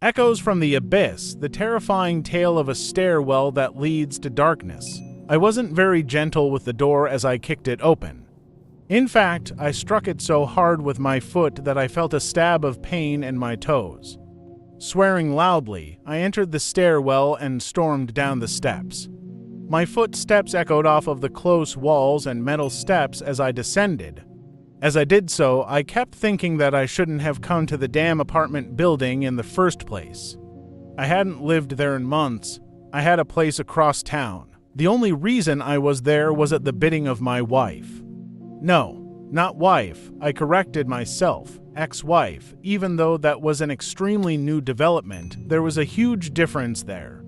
Echoes from the abyss, the terrifying tale of a stairwell that leads to darkness. I wasn't very gentle with the door as I kicked it open. In fact, I struck it so hard with my foot that I felt a stab of pain in my toes. Swearing loudly, I entered the stairwell and stormed down the steps. My footsteps echoed off of the close walls and metal steps as I descended. As I did so, I kept thinking that I shouldn't have come to the damn apartment building in the first place. I hadn't lived there in months. I had a place across town. The only reason I was there was at the bidding of my wife. No, not wife, I corrected myself, ex-wife. Even though that was an extremely new development, there was a huge difference there.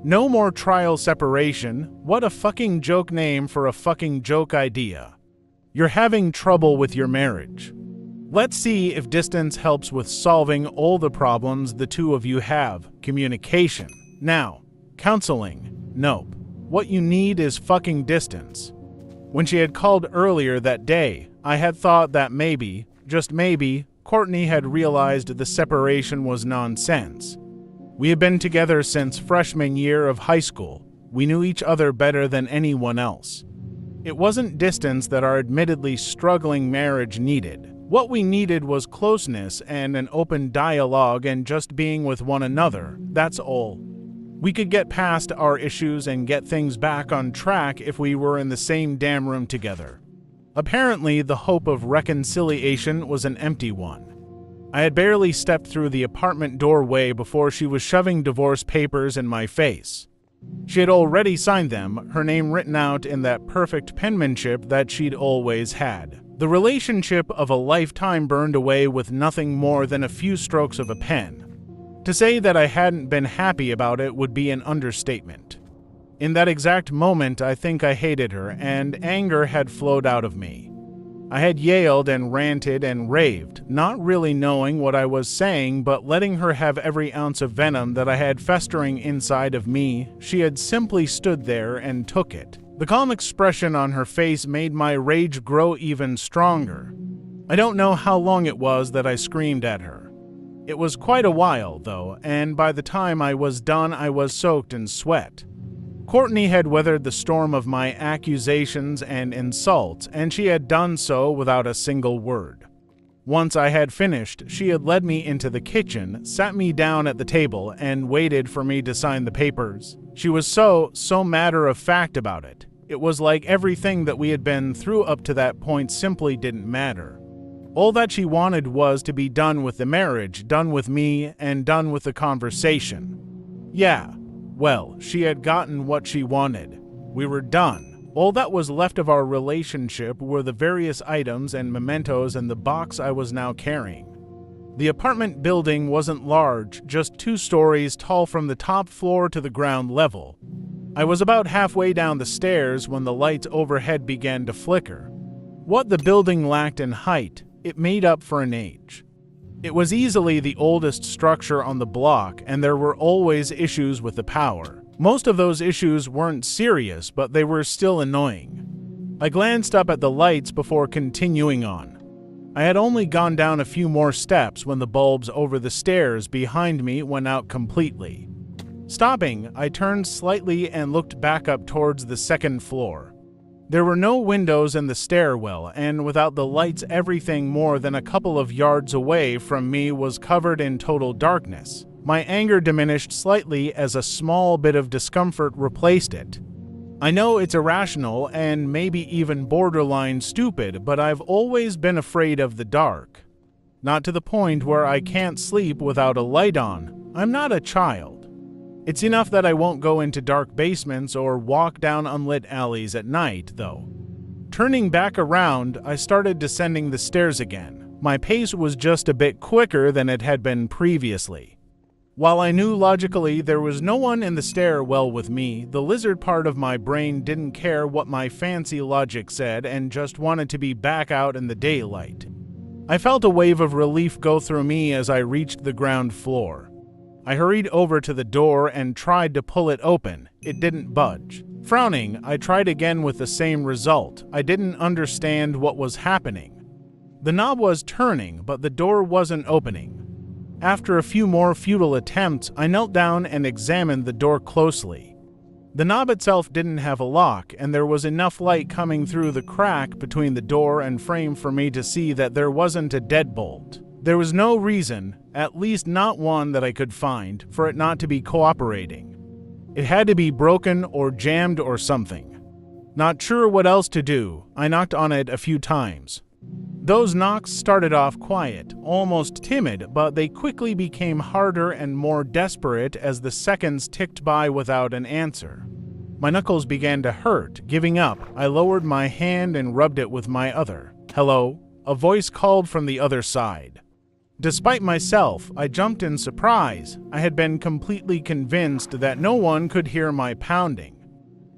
No more trial separation. What a fucking joke name for a fucking joke idea. You're having trouble with your marriage. Let's see if distance helps with solving all the problems the two of you have. Communication. Now, counseling. Nope. What you need is fucking distance. When she had called earlier that day, I had thought that maybe, just maybe, Courtney had realized the separation was nonsense. We had been together since freshman year of high school. We knew each other better than anyone else. It wasn't distance that our admittedly struggling marriage needed. What we needed was closeness and an open dialogue and just being with one another. That's all. We could get past our issues and get things back on track if we were in the same damn room together. Apparently, the hope of reconciliation was an empty one. I had barely stepped through the apartment doorway before she was shoving divorce papers in my face. She had already signed them, her name written out in that perfect penmanship that she'd always had. The relationship of a lifetime burned away with nothing more than a few strokes of a pen. To say that I hadn't been happy about it would be an understatement. In that exact moment, I think I hated her, and anger had flowed out of me. I had yelled and ranted and raved, not really knowing what I was saying, but letting her have every ounce of venom that I had festering inside of me. She had simply stood there and took it. The calm expression on her face made my rage grow even stronger. I don't know how long it was that I screamed at her. It was quite a while, though, and by the time I was done, I was soaked in sweat. Courtney had weathered the storm of my accusations and insults, and she had done so without a single word. Once I had finished, she had led me into the kitchen, sat me down at the table, and waited for me to sign the papers. She was so matter-of-fact about it. It was like everything that we had been through up to that point simply didn't matter. All that she wanted was to be done with the marriage, done with me, and done with the conversation. Yeah. Well, she had gotten what she wanted. We were done. All that was left of our relationship were the various items and mementos in the box I was now carrying. The apartment building wasn't large, just 2 stories tall from the top floor to the ground level. I was about halfway down the stairs when the lights overhead began to flicker. What the building lacked in height, it made up for in age. It was easily the oldest structure on the block, and there were always issues with the power. Most of those issues weren't serious, but they were still annoying. I glanced up at the lights before continuing on. I had only gone down a few more steps when the bulbs over the stairs behind me went out completely. Stopping, I turned slightly and looked back up towards the 2nd floor. There were no windows in the stairwell, and without the lights, everything more than a couple of yards away from me was covered in total darkness. My anger diminished slightly as a small bit of discomfort replaced it. I know it's irrational and maybe even borderline stupid, but I've always been afraid of the dark. Not to the point where I can't sleep without a light on. I'm not a child. It's enough that I won't go into dark basements or walk down unlit alleys at night, though. Turning back around, I started descending the stairs again. My pace was just a bit quicker than it had been previously. While I knew logically there was no one in the stairwell with me, the lizard part of my brain didn't care what my fancy logic said and just wanted to be back out in the daylight. I felt a wave of relief go through me as I reached the ground floor. I hurried over to the door and tried to pull it open. It didn't budge. Frowning, I tried again with the same result. I didn't understand what was happening. The knob was turning, but the door wasn't opening. After a few more futile attempts, I knelt down and examined the door closely. The knob itself didn't have a lock, and there was enough light coming through the crack between the door and frame for me to see that there wasn't a deadbolt. There was no reason, at least not one that I could find, for it not to be cooperating. It had to be broken or jammed or something. Not sure what else to do, I knocked on it a few times. Those knocks started off quiet, almost timid, but they quickly became harder and more desperate as the seconds ticked by without an answer. My knuckles began to hurt. Giving up, I lowered my hand and rubbed it with my other. "Hello?" A voice called from the other side. Despite myself, I jumped in surprise. I had been completely convinced that no one could hear my pounding.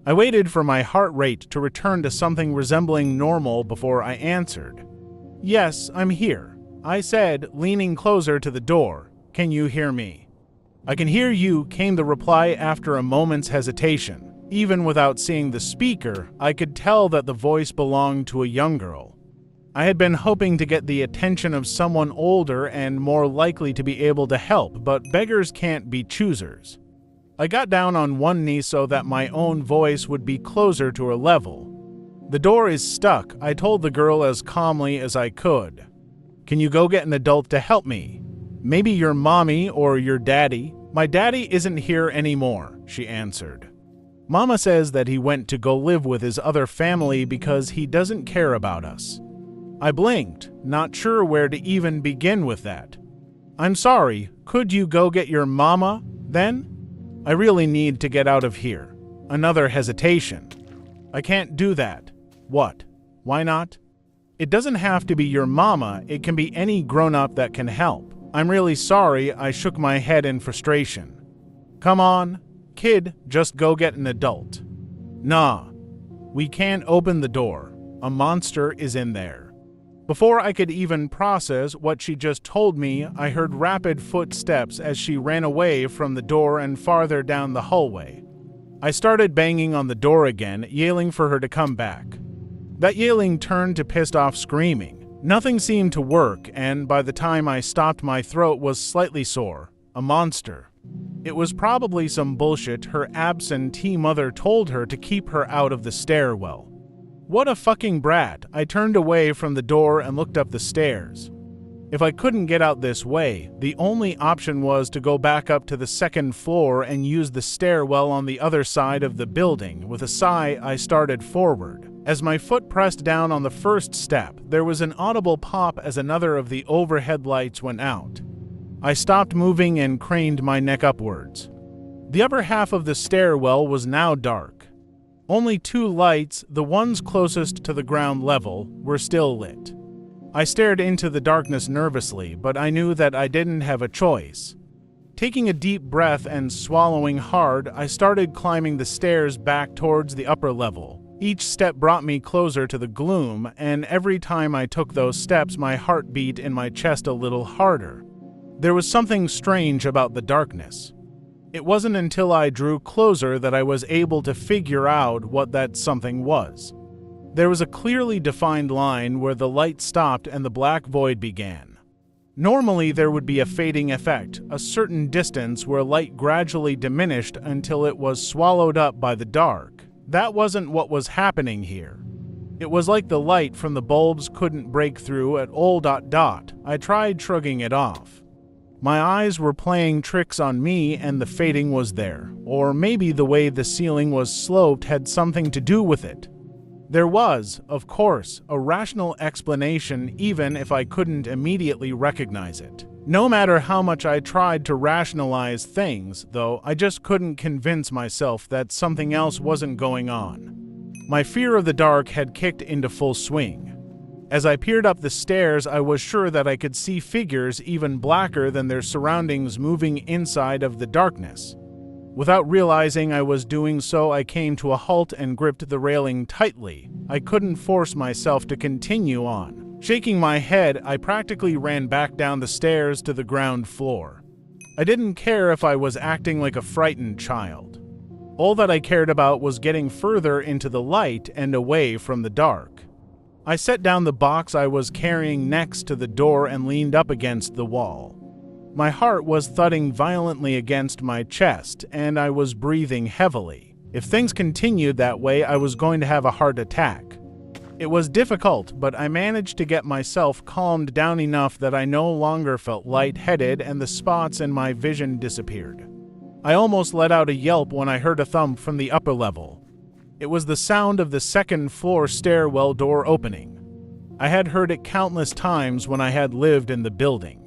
I waited for my heart rate to return to something resembling normal before I answered. "Yes, I'm here," I said, leaning closer to the door. "Can you hear me?" "I can hear you," came the reply after a moment's hesitation. Even without seeing the speaker, I could tell that the voice belonged to a young girl. I had been hoping to get the attention of someone older and more likely to be able to help, but beggars can't be choosers. I got down on one knee so that my own voice would be closer to her level. "The door is stuck," I told the girl as calmly as I could. "Can you go get an adult to help me? Maybe your mommy or your daddy?" "My daddy isn't here anymore," she answered. "Mama says that he went to go live with his other family because he doesn't care about us." I blinked, not sure where to even begin with that. "I'm sorry, could you go get your mama, then? I really need to get out of here." Another hesitation. "I can't do that." "What? Why not?" "It doesn't have to be your mama, it can be any grown-up that can help." "I'm really sorry," I shook my head in frustration. "Come on, kid, just go get an adult." "Nah, we can't open the door. A monster is in there." Before I could even process what she just told me, I heard rapid footsteps as she ran away from the door and farther down the hallway. I started banging on the door again, yelling for her to come back. That yelling turned to pissed-off screaming. Nothing seemed to work, and by the time I stopped, my throat was slightly sore. A monster. It was probably some bullshit her absentee mother told her to keep her out of the stairwell. What a fucking brat. I turned away from the door and looked up the stairs. If I couldn't get out this way, the only option was to go back up to the second floor and use the stairwell on the other side of the building. With a sigh, I started forward. As my foot pressed down on the first step, there was an audible pop as another of the overhead lights went out. I stopped moving and craned my neck upwards. The upper half of the stairwell was now dark. Only two lights, the ones closest to the ground level, were still lit. I stared into the darkness nervously, but I knew that I didn't have a choice. Taking a deep breath and swallowing hard, I started climbing the stairs back towards the upper level. Each step brought me closer to the gloom, and every time I took those steps, my heart beat in my chest a little harder. There was something strange about the darkness. It wasn't until I drew closer that I was able to figure out what that something was. There was a clearly defined line where the light stopped and the black void began. Normally there would be a fading effect, a certain distance where light gradually diminished until it was swallowed up by the dark. That wasn't what was happening here. It was like the light from the bulbs couldn't break through at all. I tried shrugging it off. My eyes were playing tricks on me and the fading was there, or maybe the way the ceiling was sloped had something to do with it. There was, of course, a rational explanation even if I couldn't immediately recognize it. No matter how much I tried to rationalize things, though, I just couldn't convince myself that something else wasn't going on. My fear of the dark had kicked into full swing. As I peered up the stairs, I was sure that I could see figures even blacker than their surroundings moving inside of the darkness. Without realizing I was doing so, I came to a halt and gripped the railing tightly. I couldn't force myself to continue on. Shaking my head, I practically ran back down the stairs to the ground floor. I didn't care if I was acting like a frightened child. All that I cared about was getting further into the light and away from the dark. I set down the box I was carrying next to the door and leaned up against the wall. My heart was thudding violently against my chest, and I was breathing heavily. If things continued that way, I was going to have a heart attack. It was difficult, but I managed to get myself calmed down enough that I no longer felt lightheaded and the spots in my vision disappeared. I almost let out a yelp when I heard a thump from the upper level. It was the sound of the second-floor stairwell door opening. I had heard it countless times when I had lived in the building.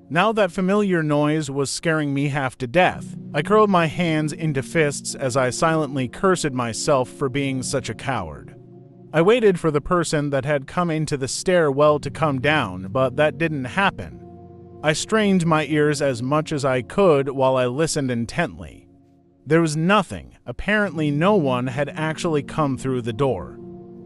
Now that familiar noise was scaring me half to death. I curled my hands into fists as I silently cursed myself for being such a coward. I waited for the person that had come into the stairwell to come down, but that didn't happen. I strained my ears as much as I could while I listened intently. There was nothing. Apparently no one had actually come through the door.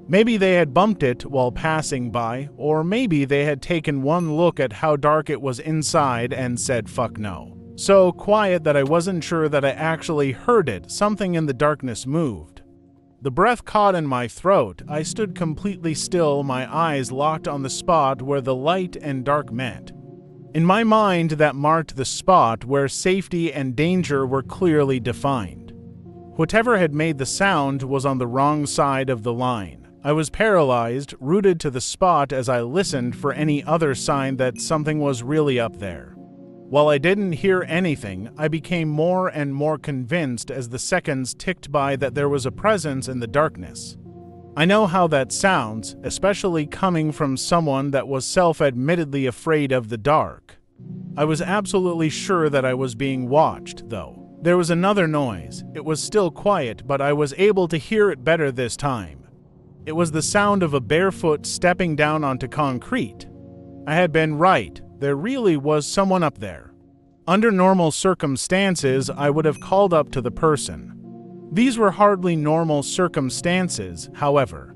Maybe they had bumped it while passing by, or maybe they had taken one look at how dark it was inside and said fuck no. So quiet that I wasn't sure that I actually heard it. Something in the darkness moved. The breath caught in my throat. I stood completely still, my eyes locked on the spot where the light and dark met. In my mind, that marked the spot where safety and danger were clearly defined. Whatever had made the sound was on the wrong side of the line. I was paralyzed, rooted to the spot as I listened for any other sign that something was really up there. While I didn't hear anything, I became more and more convinced as the seconds ticked by that there was a presence in the darkness. I know how that sounds, especially coming from someone that was self-admittedly afraid of the dark. I was absolutely sure that I was being watched, though. There was another noise. It was still quiet, but I was able to hear it better this time. It was the sound of a barefoot stepping down onto concrete. I had been right. There really was someone up there. Under normal circumstances, I would have called up to the person. These were hardly normal circumstances, however.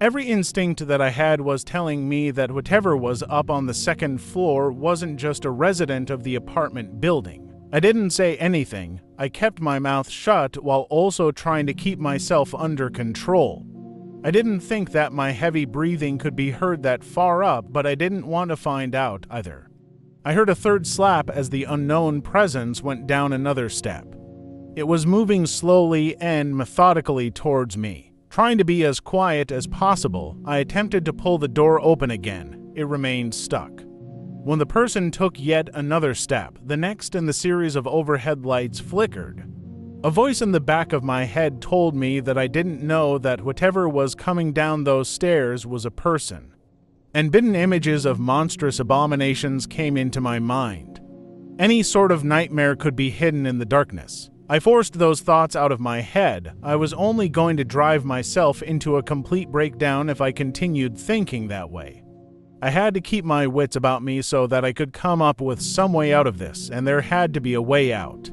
Every instinct that I had was telling me that whatever was up on the second floor wasn't just a resident of the apartment building. I didn't say anything. I kept my mouth shut while also trying to keep myself under control. I didn't think that my heavy breathing could be heard that far up, but I didn't want to find out either. I heard a third slap as the unknown presence went down another step. It was moving slowly and methodically towards me. Trying to be as quiet as possible, I attempted to pull the door open again. It remained stuck. When the person took yet another step, the next in the series of overhead lights flickered. A voice in the back of my head told me that I didn't know that whatever was coming down those stairs was a person. And bitten images of monstrous abominations came into my mind. Any sort of nightmare could be hidden in the darkness. I forced those thoughts out of my head. I was only going to drive myself into a complete breakdown if I continued thinking that way. I had to keep my wits about me so that I could come up with some way out of this, and there had to be a way out.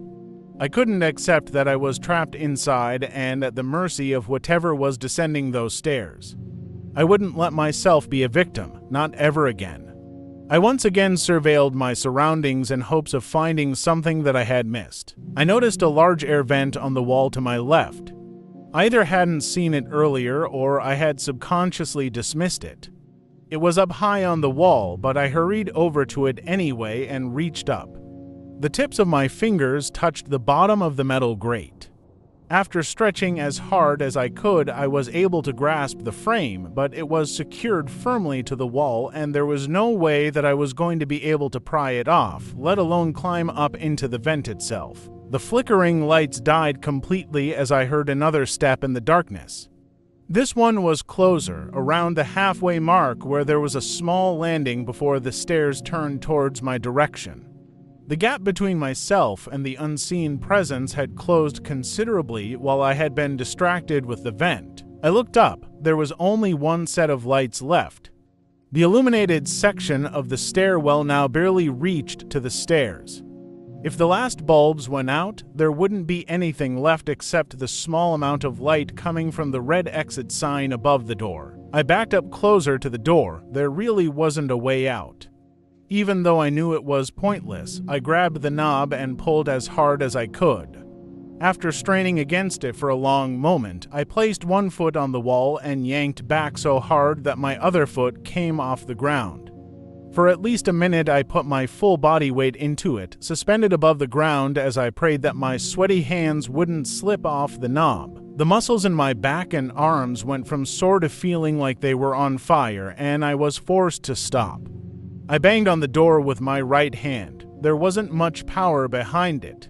I couldn't accept that I was trapped inside and at the mercy of whatever was descending those stairs. I wouldn't let myself be a victim, not ever again. I once again surveilled my surroundings in hopes of finding something that I had missed. I noticed a large air vent on the wall to my left. I either hadn't seen it earlier or I had subconsciously dismissed it. It was up high on the wall, but I hurried over to it anyway and reached up. The tips of my fingers touched the bottom of the metal grate. After stretching as hard as I could, I was able to grasp the frame, but it was secured firmly to the wall, and there was no way that I was going to be able to pry it off, let alone climb up into the vent itself. The flickering lights died completely as I heard another step in the darkness. This one was closer, around the halfway mark where there was a small landing before the stairs turned towards my direction. The gap between myself and the unseen presence had closed considerably while I had been distracted with the vent. I looked up. There was only one set of lights left. The illuminated section of the stairwell now barely reached to the stairs. If the last bulbs went out, there wouldn't be anything left except the small amount of light coming from the red exit sign above the door. I backed up closer to the door. There really wasn't a way out. Even though I knew it was pointless, I grabbed the knob and pulled as hard as I could. After straining against it for a long moment, I placed one foot on the wall and yanked back so hard that my other foot came off the ground. For at least a minute I put my full body weight into it, suspended above the ground as I prayed that my sweaty hands wouldn't slip off the knob. The muscles in my back and arms went from sore to feeling like they were on fire, and I was forced to stop. I banged on the door with my right hand. There wasn't much power behind it.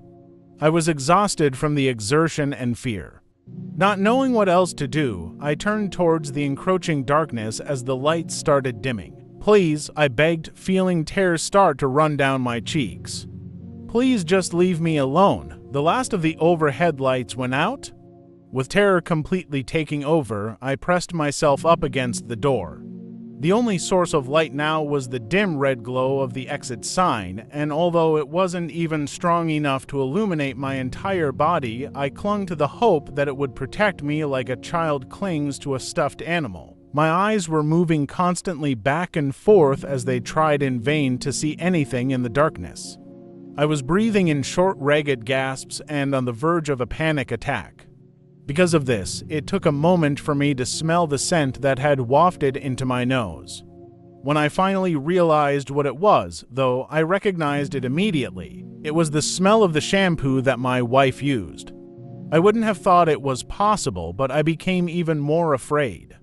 I was exhausted from the exertion and fear. Not knowing what else to do, I turned towards the encroaching darkness as the lights started dimming. "Please," I begged, feeling tears start to run down my cheeks. "Please just leave me alone." The last of the overhead lights went out. With terror completely taking over, I pressed myself up against the door. The only source of light now was the dim red glow of the exit sign, and although it wasn't even strong enough to illuminate my entire body, I clung to the hope that it would protect me like a child clings to a stuffed animal. My eyes were moving constantly back and forth as they tried in vain to see anything in the darkness. I was breathing in short, ragged gasps and on the verge of a panic attack. Because of this, it took a moment for me to smell the scent that had wafted into my nose. When I finally realized what it was, though, I recognized it immediately. It was the smell of the shampoo that my wife used. I wouldn't have thought it was possible, but I became even more afraid.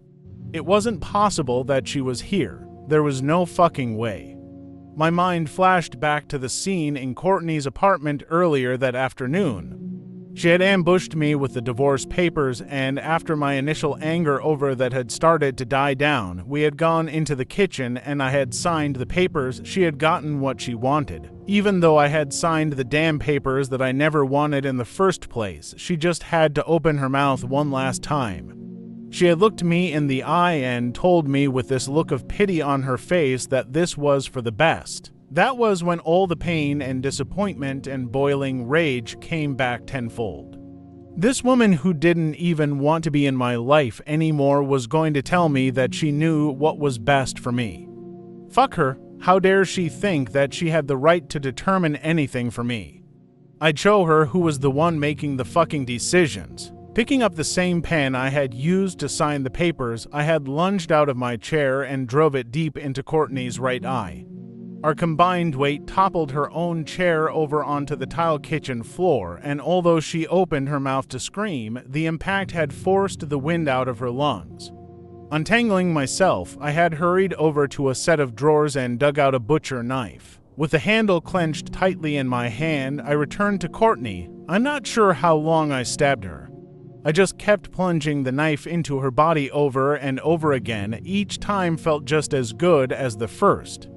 It wasn't possible that she was here. There was no fucking way. My mind flashed back to the scene in Courtney's apartment earlier that afternoon. She had ambushed me with the divorce papers, and after my initial anger over that had started to die down, we had gone into the kitchen and I had signed the papers. She had gotten what she wanted. Even though I had signed the damn papers that I never wanted in the first place, she just had to open her mouth one last time. She had looked me in the eye and told me with this look of pity on her face that this was for the best. That was when all the pain and disappointment and boiling rage came back tenfold. This woman who didn't even want to be in my life anymore was going to tell me that she knew what was best for me. Fuck her. How dare she think that she had the right to determine anything for me? I'd show her who was the one making the fucking decisions. Picking up the same pen I had used to sign the papers, I had lunged out of my chair and drove it deep into Courtney's right eye. Our combined weight toppled her own chair over onto the tile kitchen floor, and although she opened her mouth to scream, the impact had forced the wind out of her lungs. Untangling myself, I had hurried over to a set of drawers and dug out a butcher knife. With the handle clenched tightly in my hand, I returned to Courtney. I'm not sure how long I stabbed her. I just kept plunging the knife into her body over and over again. Each time felt just as good as the first.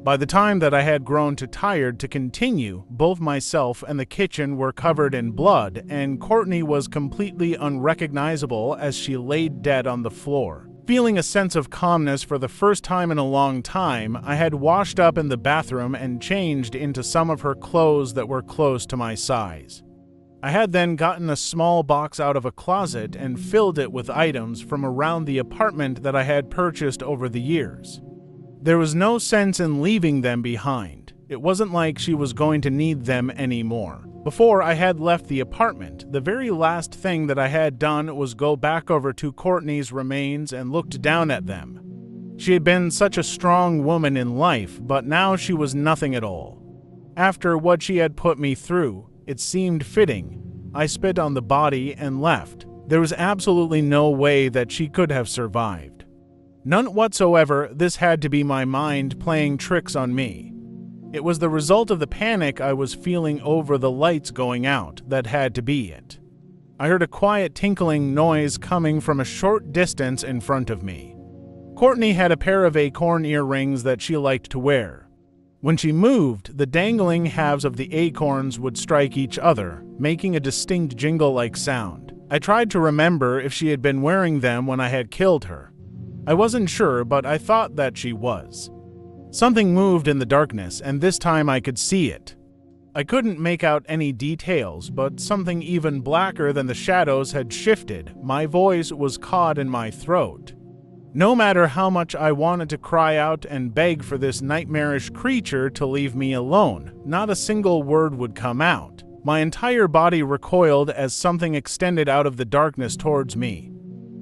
By the time that I had grown too tired to continue, both myself and the kitchen were covered in blood, and Courtney was completely unrecognizable as she laid dead on the floor. Feeling a sense of calmness for the first time in a long time, I had washed up in the bathroom and changed into some of her clothes that were close to my size. I had then gotten a small box out of a closet and filled it with items from around the apartment that I had purchased over the years. There was no sense in leaving them behind. It wasn't like she was going to need them anymore. Before I had left the apartment, the very last thing that I had done was go back over to Courtney's remains and looked down at them. She had been such a strong woman in life, but now she was nothing at all. After what she had put me through, it seemed fitting. I spit on the body and left. There was absolutely no way that she could have survived. None whatsoever. This had to be my mind playing tricks on me. It was the result of the panic I was feeling over the lights going out that had to be it. I heard a quiet tinkling noise coming from a short distance in front of me. Courtney had a pair of acorn earrings that she liked to wear. When she moved, the dangling halves of the acorns would strike each other, making a distinct jingle-like sound. I tried to remember if she had been wearing them when I had killed her. I wasn't sure, but I thought that she was. Something moved in the darkness, and this time I could see it. I couldn't make out any details, but something even blacker than the shadows had shifted. My voice was caught in my throat. No matter how much I wanted to cry out and beg for this nightmarish creature to leave me alone, not a single word would come out. My entire body recoiled as something extended out of the darkness towards me.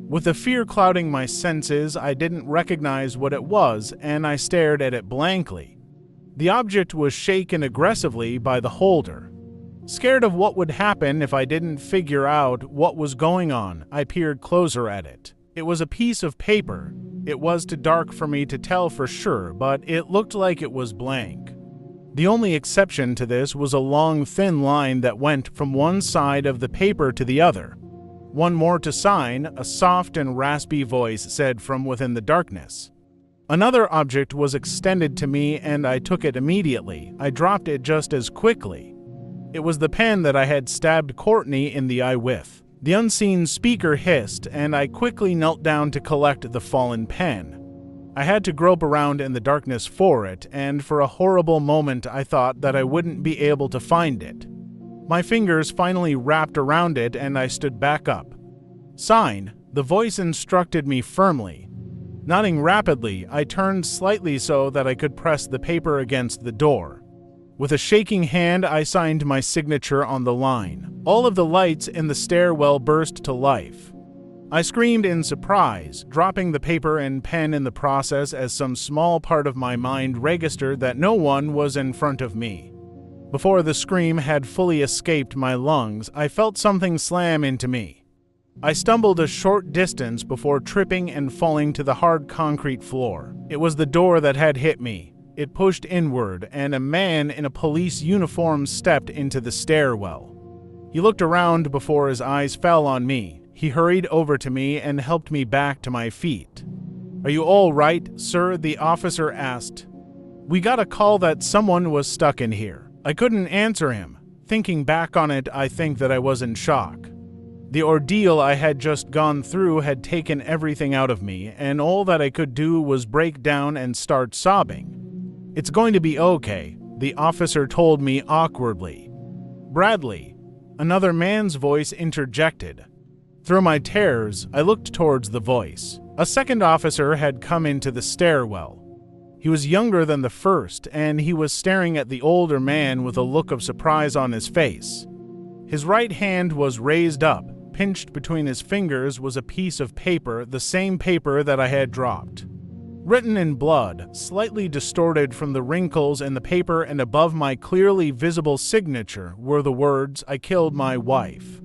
With the fear clouding my senses, I didn't recognize what it was, and I stared at it blankly. The object was shaken aggressively by the holder. Scared of what would happen if I didn't figure out what was going on, I peered closer at it. It was a piece of paper. It was too dark for me to tell for sure, but it looked like it was blank. The only exception to this was a long, thin line that went from one side of the paper to the other. "One more to sign," a soft and raspy voice said from within the darkness. Another object was extended to me, and I took it immediately. I dropped it just as quickly. It was the pen that I had stabbed Courtney in the eye with. The unseen speaker hissed, and I quickly knelt down to collect the fallen pen. I had to grope around in the darkness for it, and for a horrible moment I thought that I wouldn't be able to find it. My fingers finally wrapped around it, and I stood back up. "Sign," the voice instructed me firmly. Nodding rapidly, I turned slightly so that I could press the paper against the door. With a shaking hand, I signed my signature on the line. All of the lights in the stairwell burst to life. I screamed in surprise, dropping the paper and pen in the process as some small part of my mind registered that no one was in front of me. Before the scream had fully escaped my lungs, I felt something slam into me. I stumbled a short distance before tripping and falling to the hard concrete floor. It was the door that had hit me. It pushed inward, and a man in a police uniform stepped into the stairwell. He looked around before his eyes fell on me. He hurried over to me and helped me back to my feet. "Are you all right, sir?" the officer asked. "We got a call that someone was stuck in here." I couldn't answer him. Thinking back on it, I think that I was in shock. The ordeal I had just gone through had taken everything out of me, and all that I could do was break down and start sobbing. "It's going to be okay," the officer told me awkwardly. "Bradley," another man's voice interjected. Through my tears, I looked towards the voice. A second officer had come into the stairwell. He was younger than the first, and he was staring at the older man with a look of surprise on his face. His right hand was raised up. Pinched between his fingers was a piece of paper, the same paper that I had dropped. Written in blood, slightly distorted from the wrinkles in the paper and above my clearly visible signature, were the words, "I killed my wife."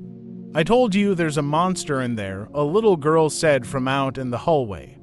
"I told you there's a monster in there," a little girl said from out in the hallway.